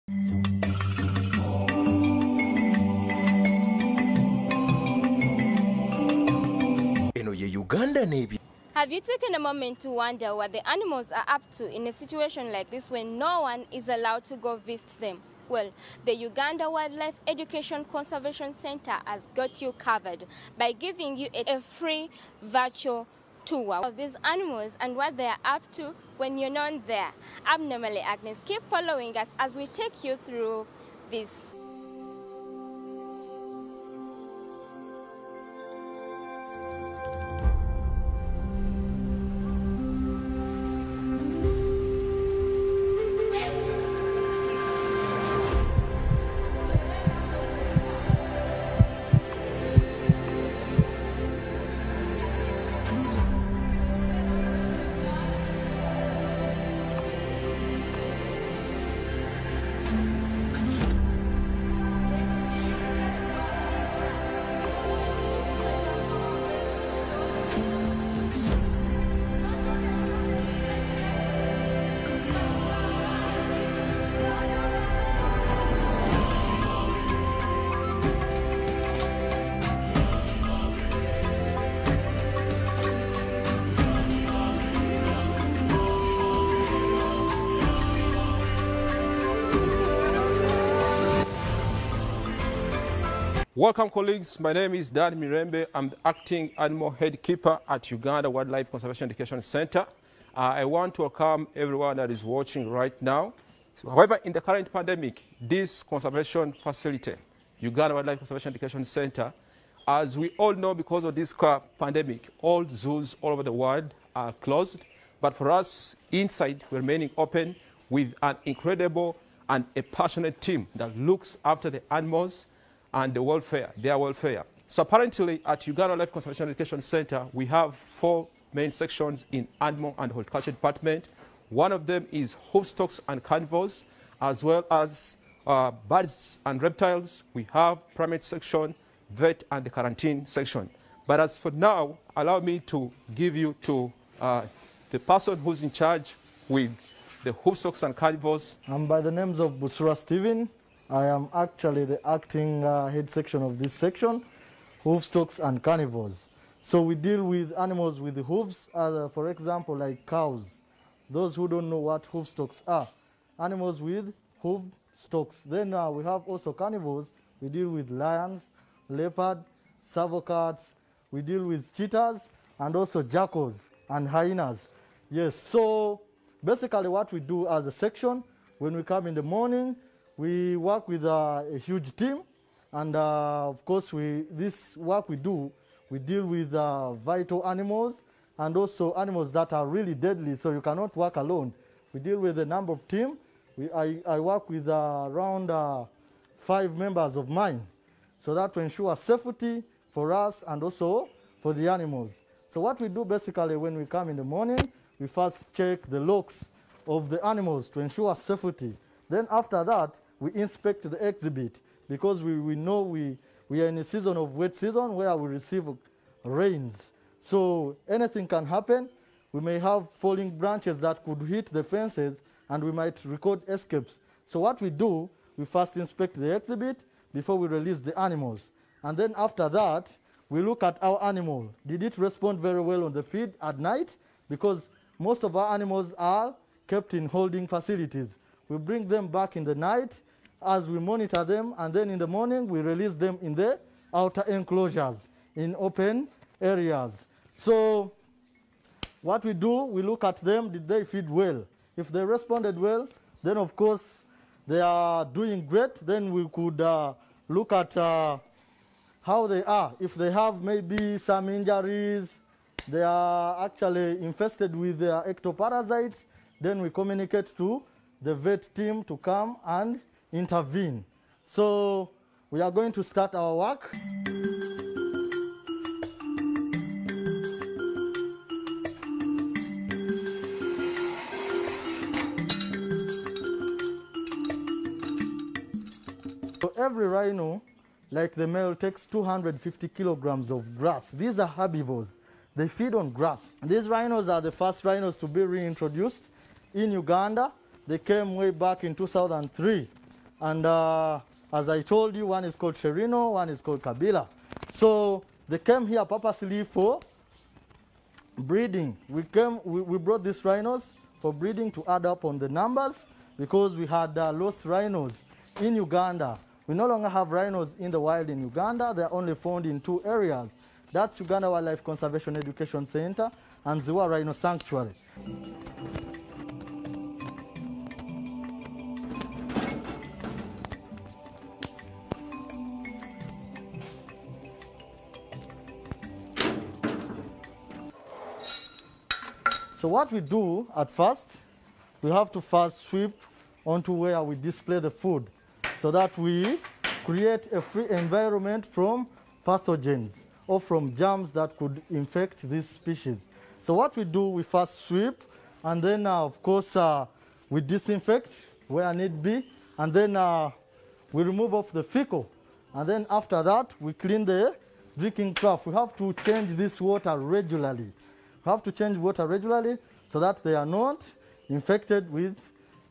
Have you taken a moment to wonder what the animals are up to in a situation like this when no one is allowed to go visit them? Well, the Uganda Wildlife Education Conservation Center has got you covered by giving you a free virtual tour of these animals and what they are up to when you're not there. I'm normally Agnes. Keep following us as we take you through this. Welcome, colleagues. My name is Dan Mirembe. I'm the acting animal head keeper at Uganda Wildlife Conservation Education Center. I want to welcome everyone that is watching right now. However, in the current pandemic, this conservation facility, Uganda Wildlife Conservation Education Center, as we all know, because of this pandemic, all zoos all over the world are closed. But for us, inside, we're remaining open with an incredible and a passionate team that looks after the animals and their welfare. So apparently at Uganda Wildlife Conservation Education Center, we have 4 main sections in Animal and Horticulture Department. One of them is hoofstocks and carnivores, as well as birds and reptiles. We have primate section, vet, and the quarantine section. But as for now, allow me to give you to the person who's in charge with the hoofstocks and carnivores. I'm by the names of Busura Stephen. I am actually the acting head section of this section, hoofstocks and carnivores. So we deal with animals with the hooves, for example, like cows. Those who don't know what hoofstocks are, animals with hoofstocks. Then we have also carnivores. We deal with lions, leopard, savocats. We deal with cheetahs and also jackals and hyenas. Yes, so basically what we do as a section, when we come in the morning, we work with a huge team, and of course, this work we do, we deal with vital animals and also animals that are really deadly, so you cannot work alone. We deal with a number of teams. I work with around 5 members of mine, so that to ensure safety for us and also for the animals. So what we do basically when we come in the morning, we first check the locks of the animals to ensure safety. Then after that, we inspect the exhibit because we know we are in a season of wet season where we receive rains. So anything can happen. We may have falling branches that could hit the fences and we might record escapes. So what we do, we first inspect the exhibit before we release the animals. And then after that, we look at our animal. Did it respond very well on the feed at night? Because most of our animals are kept in holding facilities. We bring them back in the night as we monitor them, and then in the morning we release them in the outer enclosures, in open areas. So what we do, we look at them, did they feed well? If they responded well, then of course they are doing great. Then we could look at how they are. If they have maybe some injuries, they are actually infested with ectoparasites, then we communicate to the vet team to come and intervene. So we are going to start our work. So every rhino, like the male, takes 250 kilograms of grass. These are herbivores. They feed on grass. These rhinos are the first rhinos to be reintroduced in Uganda. They came way back in 2003. And as I told you, one is called Cherino, one is called Kabila. So they came here purposely for breeding. We brought these rhinos for breeding to add up on the numbers because we had lost rhinos in Uganda. We no longer have rhinos in the wild in Uganda. They're only found in 2 areas. That's Uganda Wildlife Conservation Education Center and Ziwa Rhino Sanctuary. So what we do at first, we have to first sweep onto where we display the food so that we create a free environment from pathogens or from germs that could infect these species. So what we do, we first sweep, and then of course we disinfect where need be, and then we remove off the fecal, and then after that we clean the drinking trough. We have to change this water regularly. We have to change water regularly so that they are not infected with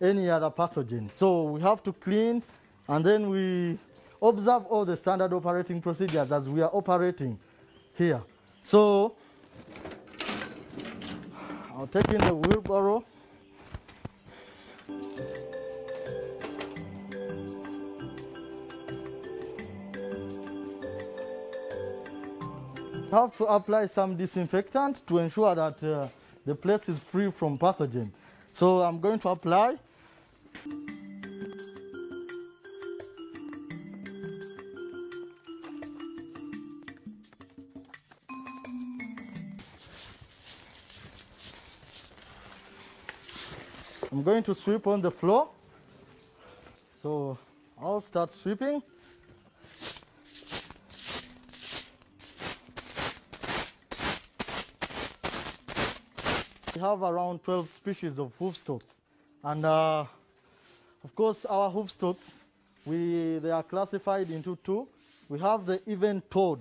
any other pathogen. So we have to clean, and then we observe all the standard operating procedures as we are operating here. So I'll take in the wheelbarrow. We have to apply some disinfectant to ensure that the place is free from pathogen. So I'm going to apply. I'm going to sweep on the floor. So I'll start sweeping. We have around 12 species of hoofstalks, and of course our hoofstalks, they are classified into 2. We have the even toed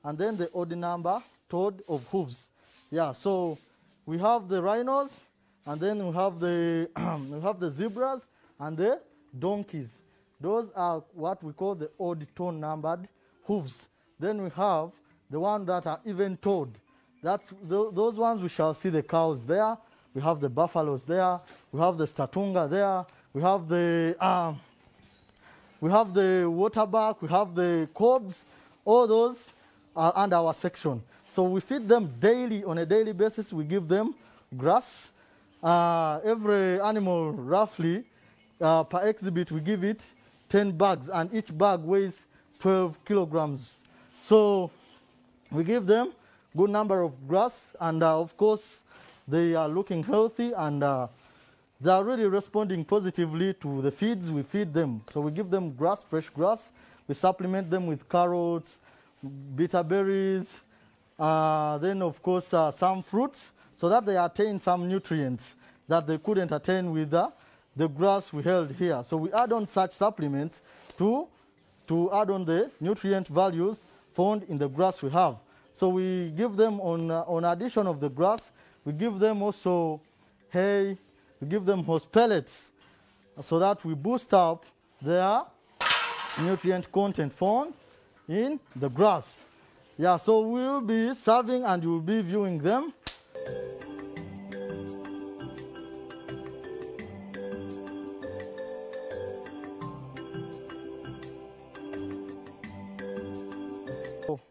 and then the odd number toed of hooves. Yeah, so we have the rhinos, and then we have the we have the zebras and the donkeys. Those are what we call the odd toe numbered hooves. Then we have the ones that are even toed. Those ones we shall see the cows there. We have the buffaloes there. We have the statunga there. We have the waterbuck. We have the cobs. All those are under our section. So we feed them daily, on a daily basis. We give them grass. Every animal, roughly, per exhibit, we give it 10 bags, and each bag weighs 12 kilograms. So we give them good number of grass, and of course they are looking healthy, and they are really responding positively to the feeds we feed them. So we give them grass, fresh grass. We supplement them with carrots, bitter berries, then of course some fruits, so that they attain some nutrients that they couldn't attain with the grass we held here. So we add on such supplements to add on the nutrient values found in the grass we have. So we give them, on addition of the grass, we give them also hay, we give them horse pellets, so that we boost up their nutrient content found in the grass. Yeah, so we'll be serving and you'll be viewing them.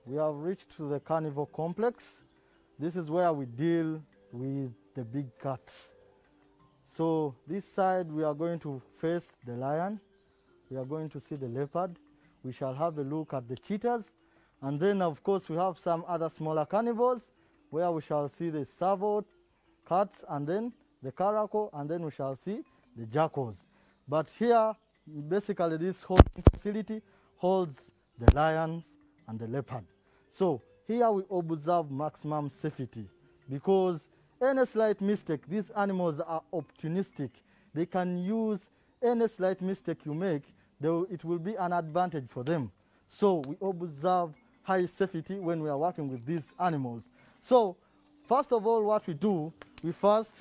We have reached to the carnivore complex. This is where we deal with the big cats. So this side we are going to face the lion. We are going to see the leopard. We shall have a look at the cheetahs. And then of course we have some other smaller carnivores where we shall see the serval cats, and then the caracal, and then we shall see the jackals. But here, basically this whole facility holds the lions and the leopard. So here we observe maximum safety, because any slight mistake, these animals are opportunistic. They can use any slight mistake you make, it will be an advantage for them. So we observe high safety when we are working with these animals. So first of all, what we do, we first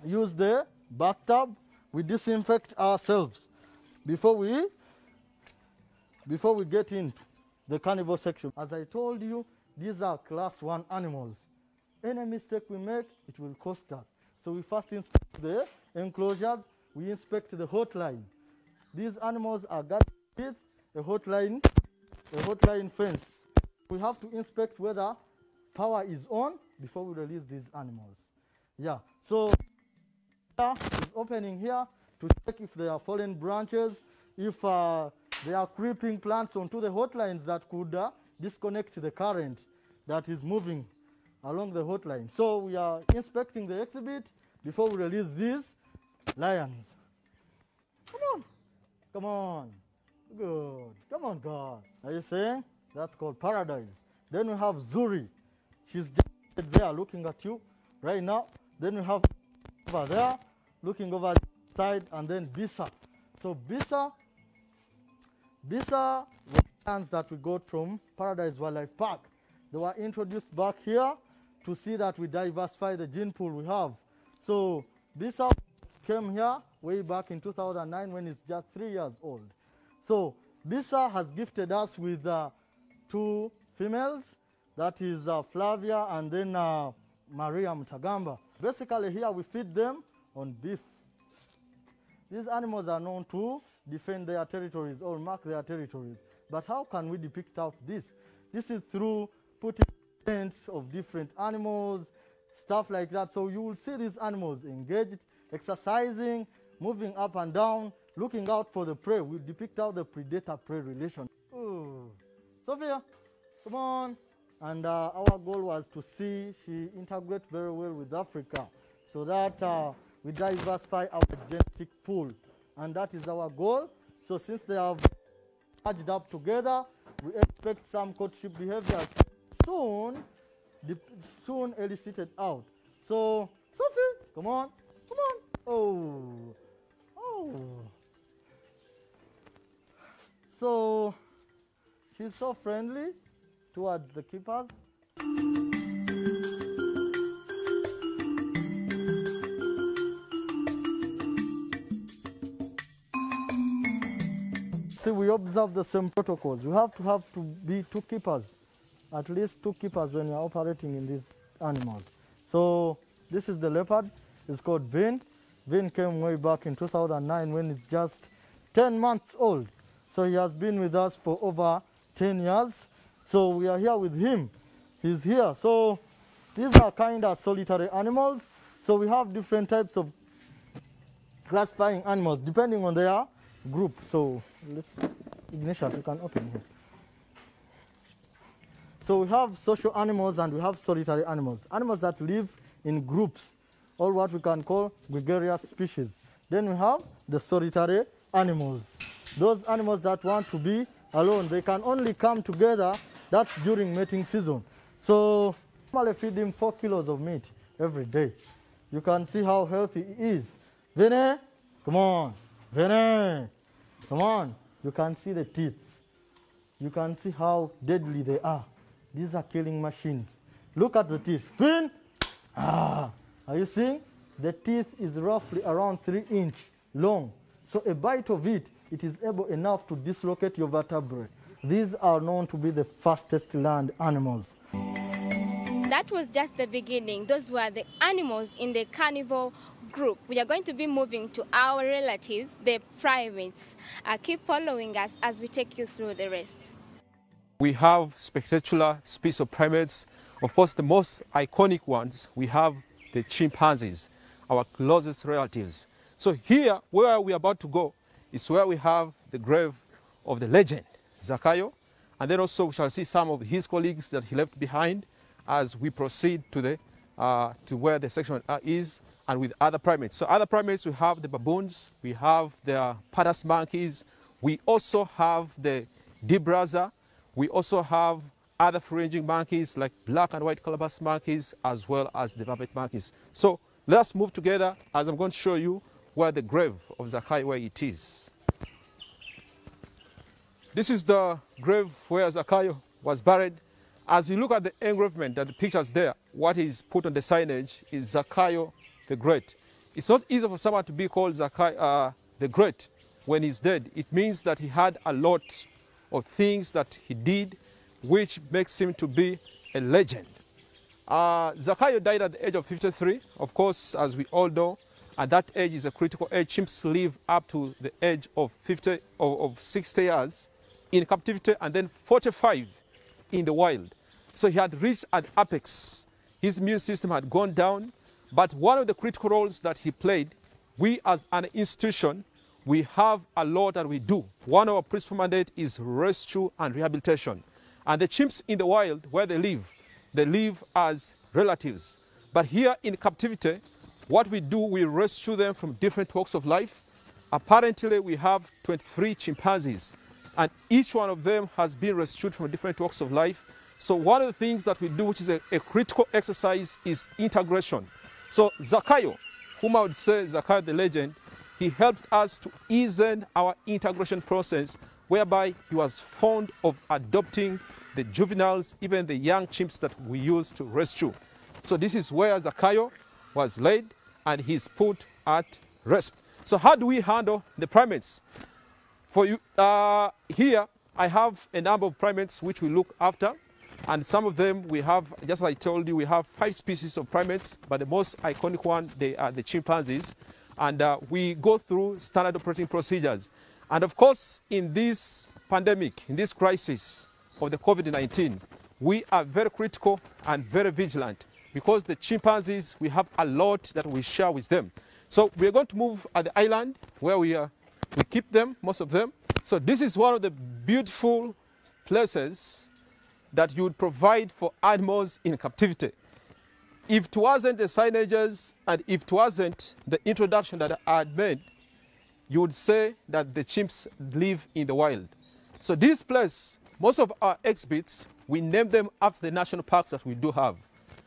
use the bathtub. We disinfect ourselves. before we get into the carnivore section. As I told you, these are class 1 animals. Any mistake we make, it will cost us. So we first inspect the enclosures, we inspect the hotline. These animals are guarded with a hotline fence. We have to inspect whether power is on before we release these animals. Yeah, so is opening here to check if there are fallen branches, if there are creeping plants onto the hotlines that could disconnect the current that is moving along the hotline. So we are inspecting the exhibit before we release these lions. Come on, come on, good, come on, God. Are you saying? That's called Paradise. Then we have Zuri. She's just there looking at you right now. Then we have over there looking over the side, and then Bisa. So Bisa were lions that we got from Paradise Wildlife Park. They were introduced back here to see that we diversify the gene pool we have. So Bisa came here way back in 2009 when it's just 3 years old. So Bisa has gifted us with 2 females, that is Flavia and then Maria Mutagamba. Basically here we feed them on beef. These animals are known to defend their territories or mark their territories. But how can we depict out this? This is through putting prints of different animals, stuff like that. So you will see these animals engaged, exercising, moving up and down, looking out for the prey. We depict out the predator-prey relation. Ooh. Sophia, come on. And our goal was to see she integrates very well with Africa so that we diversify our genetic pool. And that is our goal. So since they have merged up together, we expect some courtship behaviors soon elicited out. So, Sophie, come on, come on. Oh, oh. So, she's so friendly towards the keepers. See, we observe the same protocols. You have to be 2 keepers, at least 2 keepers when you're operating in these animals. So this is the leopard. It's called Vin. Vin came way back in 2009 when it's just 10 months old. So he has been with us for over 10 years. So we are here with him. He's here. So these are kind of solitary animals. So we have different types of classifying animals depending on their group. So let's, Ignatius, you can open here. So we have social animals and we have solitary animals. Animals that live in groups, or what we can call gregarious species. Then we have the solitary animals. Those animals that want to be alone, they can only come together, that's during mating season. So normally feed him 4 kilos of meat every day. You can see how healthy he is. Vene, come on. Vene, come on. You can see the teeth. You can see how deadly they are. These are killing machines. Look at the teeth. Fin. Are you seeing? The teeth is roughly around 3 inches long. So a bite of it, it is able enough to dislocate your vertebrae. These are known to be the fastest land animals. That was just the beginning. Those were the animals in the carnivore group. We are going to be moving to our relatives, the primates. Keep following us as we take you through the rest. We have spectacular species of primates. Of course, the most iconic ones, we have the chimpanzees, our closest relatives. So here, where we are about to go, is where we have the grave of the legend, Zakayo. And then also we shall see some of his colleagues that he left behind as we proceed to where the section is, and with other primates. So other primates, we have the baboons, we have the padas monkeys, we also have the dibraza, we also have other free-ranging monkeys like black and white calabash monkeys, as well as the barbet monkeys. So let us move together as I'm going to show you where the grave of Zakayo, where it is. This is the grave where Zakayo was buried. As you look at the engravement and the pictures there, what is put on the signage is Zakayo the Great. It's not easy for someone to be called Zakayo the Great, when he's dead, it means that he had a lot of things that he did, which makes him to be a legend. Zakayo died at the age of 53. Of course, as we all know, at that age is a critical age. Chimps live up to the age of 60 years in captivity and then 45 in the wild. So he had reached an apex. His immune system had gone down. But one of the critical roles that he played, we as an institution, we have a lot that we do. One of our principal mandate is rescue and rehabilitation. And the chimps in the wild, where they live as relatives. But here in captivity, what we do, we rescue them from different walks of life. Apparently, we have 23 chimpanzees, and each one of them has been rescued from different walks of life. So one of the things that we do, which is a critical exercise, is integration. So Zakayo, whom I would say Zakayo the legend, he helped us to ease our integration process, whereby he was fond of adopting the juveniles, even the young chimps that we use to rescue. So this is where Zakayo was laid and he's put at rest. So how do we handle the primates? For you, here I have a number of primates which we look after, and some of them we have, just like I told you, we have 5 species of primates, but the most iconic one, they are the chimpanzees, and we go through standard operating procedures. And of course, in this pandemic, in this crisis of the COVID-19, we are very critical and very vigilant, because the chimpanzees, we have a lot that we share with them. So we are going to move at the island where we keep them, most of them. So this is one of the beautiful places that you would provide for animals in captivity. If it wasn't the signages and if it wasn't the introduction that I had made, you would say that the chimps live in the wild. So this place, most of our exhibits, we name them after the national parks that we do have.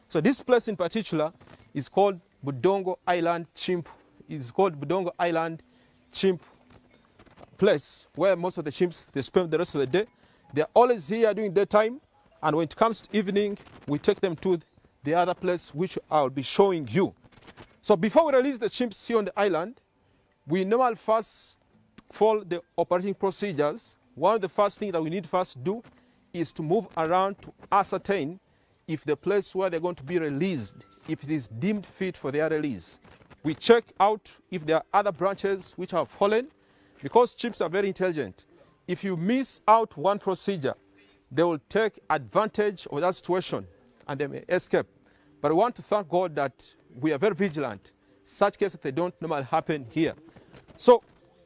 So this place in particular is called Budongo Island Chimp. It's called Budongo Island Chimp place, where most of the chimps, they spend the rest of the day. They're always here during daytime, and when it comes to evening, we take them to the other place, which I'll be showing you. So before we release the chimps here on the island, we normally first follow the operating procedures. One of the first things that we need first do is to move around to ascertain if the place where they're going to be released, if it is deemed fit for their release. We check out if there are other branches which have fallen, because chimps are very intelligent. If you miss out one procedure, they will take advantage of that situation and they may escape. But I want to thank God that we are very vigilant. Such cases, they don't normally happen here. So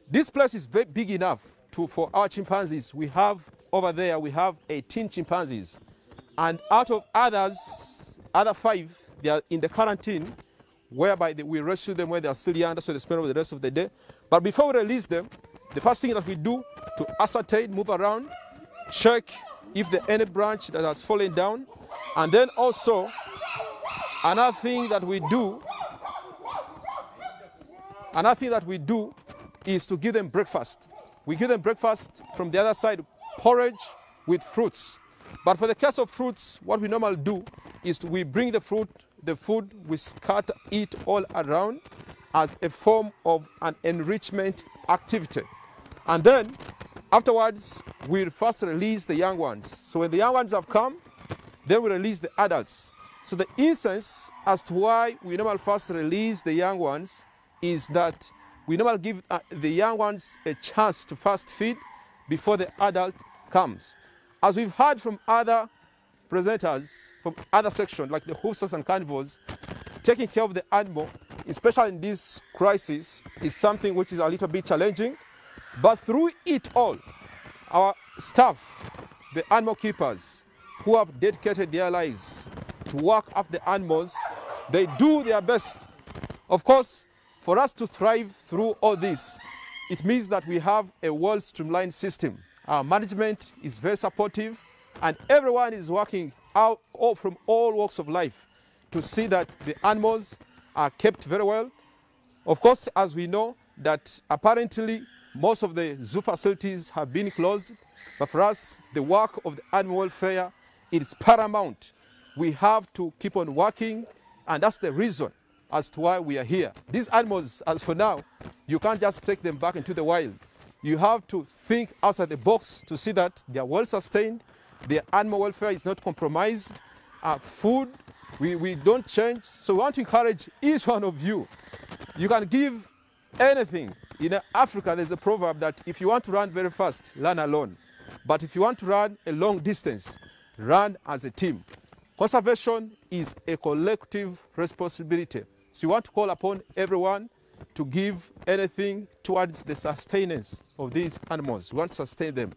this place is very big enough for our chimpanzees. We have over there, we have 18 chimpanzees. And out of other 5, they are in the quarantine, whereby we rescue them when they are still young, so they spend the rest of the day. But before we release them, the first thing that we do to ascertain, move around, check if there any branch that has fallen down. And then also, another thing that we do is to give them breakfast. We give them breakfast from the other side, porridge with fruits. But for the case of fruits, what we normally do is we bring the food, we scatter it all around as a form of an enrichment activity. And then afterwards, we first release the young ones. So when the young ones have come, then we release the adults. So the instance as to why we normally first release the young ones is that we normally give the young ones a chance to first feed before the adult comes. As we've heard from other presenters, from other sections, like the hoofstocks and carnivores, taking care of the animal, especially in this crisis, is something which is a little bit challenging. But through it all, our staff, the animal keepers, who have dedicated their lives to work after the animals, they do their best. Of course, for us to thrive through all this, it means that we have a well-streamlined system. Our management is very supportive, and everyone is working out from all walks of life to see that the animals are kept very well. Of course, as we know, that apparently most of the zoo facilities have been closed, but for us, the work of the animal welfare is paramount. We have to keep on working, and that's the reason as to why we are here. These animals, as for now, you can't just take them back into the wild. You have to think outside the box to see that they are well sustained, their animal welfare is not compromised, food, we don't change. So we want to encourage each one of you. You can give anything. In Africa, there's a proverb that if you want to run very fast, run alone. But if you want to run a long distance, run as a team. Conservation is a collective responsibility. So you want to call upon everyone to give anything towards the sustenance of these animals. We want to sustain them.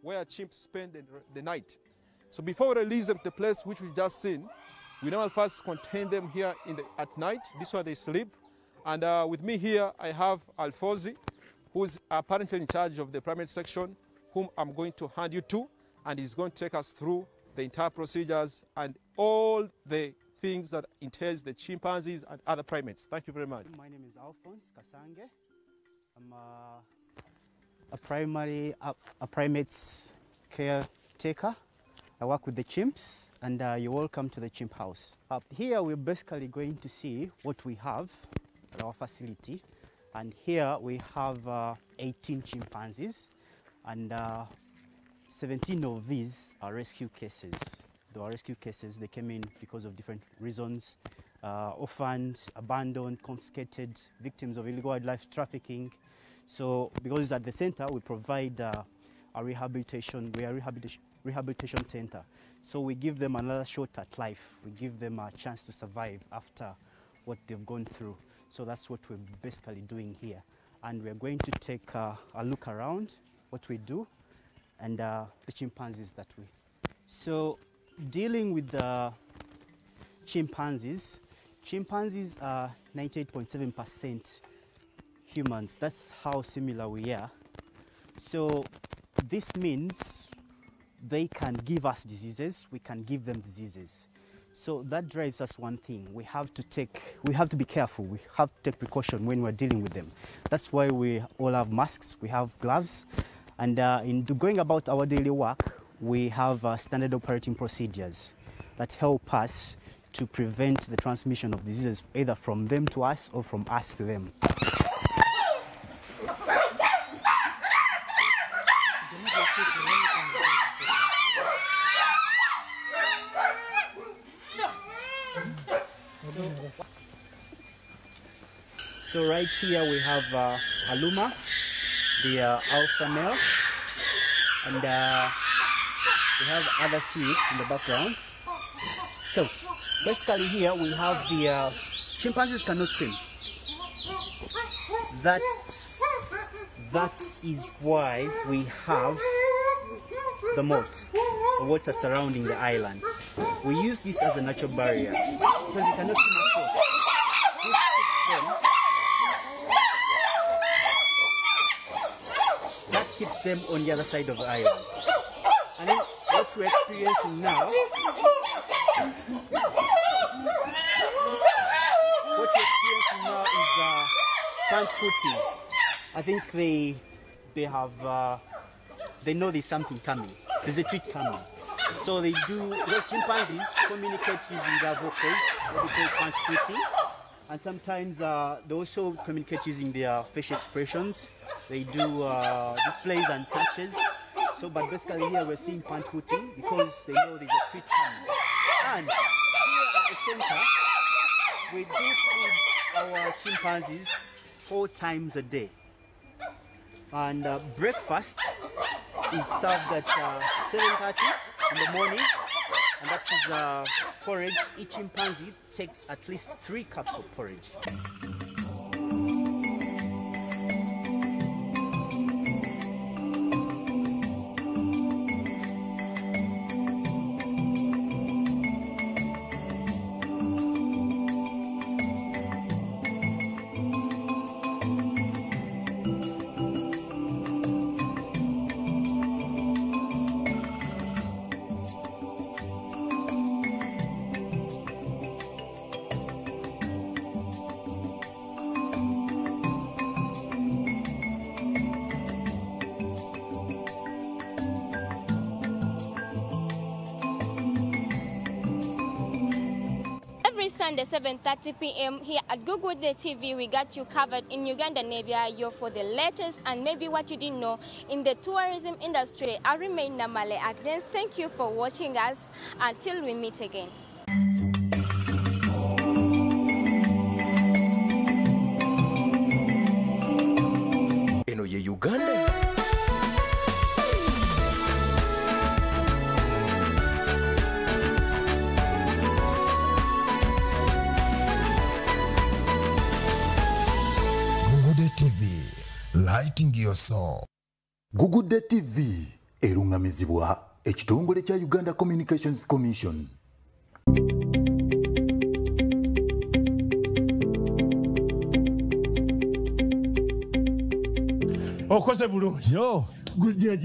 Where chimps spend the night. So before we release them to the place which we just seen, we now first contain them here at night. This is where they sleep. And with me here, I have Alfozi, who's apparently in charge of the primate section, whom I'm going to hand you to, and he's going to take us through the entire procedures and all the things that entails the chimpanzees and other primates. Thank you very much. My name is Alphonse Kasange. I'm a primates caretaker. I work with the chimps, and you're welcome to the chimp house. Up here, we're basically going to see what we have at our facility. And here we have 18 chimpanzees, and 17 of these are rescue cases. They are rescue cases. They came in because of different reasons: orphaned, abandoned, confiscated, victims of illegal wildlife trafficking. So because at the center we provide a rehabilitation center. So we give them another shot at life. We give them a chance to survive after what they've gone through. So that's what we're basically doing here. And we're going to take a look around what we do and the chimpanzees that we. So dealing with the chimpanzees are 98.7% humans. That's how similar we are. So this means they can give us diseases, we can give them diseases. So that drives us one thing: we have to be careful, we have to take precaution when we're dealing with them. That's why we all have masks, we have gloves, and in going about our daily work, we have standard operating procedures that help us to prevent the transmission of diseases either from them to us or from us to them. So right here we have Haluma, the alpha male, and we have other few in the background. So basically here we have the chimpanzees cannot swim. That is why we have the moat, the water surrounding the island. We use this as a natural barrier because you cannot swim across. That keeps them on the other side of the island. And then what we're experiencing now, is plant footing. I think they know there's something coming. There's a treat coming. So those chimpanzees communicate using their vocals, what we call plant footing. And sometimes they also communicate using their facial expressions. They do displays and touches. So, but basically here we're seeing plant footing because they know there's a treat coming. And here at the center, we do feed our chimpanzees 4 times a day. And breakfast is served at 7:30 in the morning, and that is porridge. Each chimpanzee takes at least 3 cups of porridge. Sunday 7:30 p.m. here at Google Day TV. We got you covered in Uganda Nebyayo for the latest and maybe what you didn't know in the tourism industry. I remain Namale Agnes. Thank you for watching us. Until we meet again. Eno ye Uganda. TV, lighting your soul. Google TV, erungamizibwa ekitongole kya Uganda Communications Commission. Okoze bulungi. Yo, gira.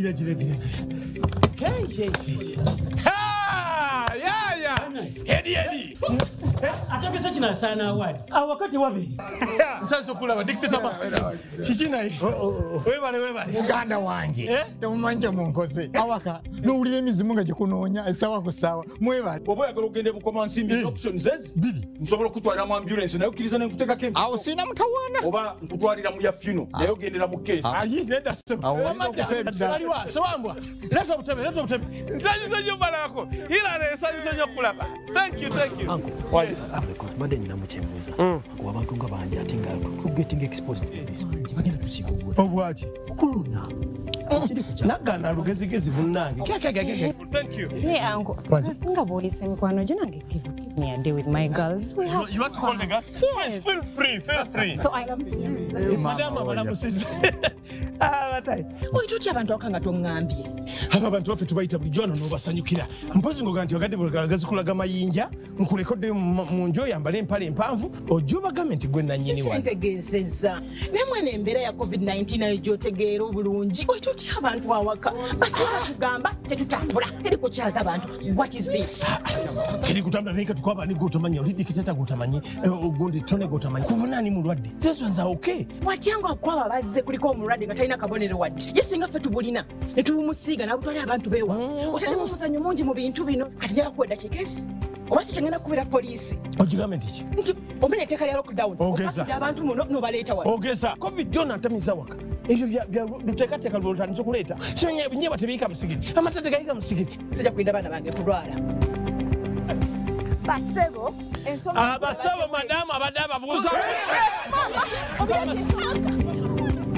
Ha! Ya. Edi. atapesa kina sana wali. Wakati wabi. Sasa kulaba dikisema. Chichina hii. Webale. Uganda wange. Temumanje munkoze. Awaka n'ulire emizimu nga gikunonya esawa ku sawa. Mwebale. Bobo yakolo gende bukoma nsimbi options bili. Nsobola kutwalira mu ambulance nayo kiriza ne kuteka kempi. Awo sina mutawana. Oba nkutwalira mu ya funo. Nayo gendera mu case. Ayi nenda sema. Aliwa sawambwa. Leta butebe. Nsanyusa bala yako. Ila nsanyusa kulaba. Thank you. What is bade nina muchembuza. Abantu nga banje atinga to getting exposed to this. Bagenda kusigugula. Obwachi. Kuluna. Nagana lugezigezi bunange. Thank you. Hey, uncle. Nga bolise mikwano gyo nange give me a day with my girls. We have You want to call the girls? Yes. Feel free. So I am Madam sis. Batai. Oituti abantu akanga tongambye. Aba bantu bafe tubayita bulijjo no basanyukira. Mpozi ngo ganti ogadde bulagazi kulaga mayinja, nkulekodde mu njo yambale empale empanvu, ojoba government gwe nanyini wa. Sintegezeza. Nemwe nembera ya COVID-19 ayo tegeera obulungi. Oituti abantu awaka. Basiba tugamba tetutambula. Teri kukyaza abantu. What is this? Teri kutambula nika tukwaba ni gotamanya, olidi kitata gotamanyi, ogundi tone gotamanyi. Kubonani mulwadde. This one's okay. Watyango akwaba bazze kuliko omulwadde nga talina kabonero wadde. Yesinga ffe tubulina. Ne tumusiga n'abutwala abantu bewa. Otadde muzanyo mungi mu bintu bino. Kati nja kukweda kikesi. Obasi tengena kubira poliisi. Ojigamenti ki? Nti omenya etteka lya lockdown. Ogeza. Abantu muno n'obaleeta wano. Ogeza. COVID yona atamiza waka. Ebyo bya luteekateeka lw'olutandise okuleeta. Kimenya ebinyebwa tebiika musigiri. Amatate gayiga musigiri. Sijja kulinda baana bange kulwala. Basebo. Abasebo madamu abadde ababuuza.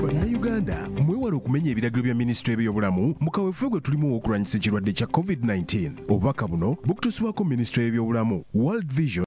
Bannayuganda mwewale okumenya ebiragiro bya minisitule y'ebyobulamu mu kaweefube gwe tulimu okulwanyisa ekirwadde kya COVID-19. Obubaka buno bukutuusibwako minisitule y'ebyobulamu World Vision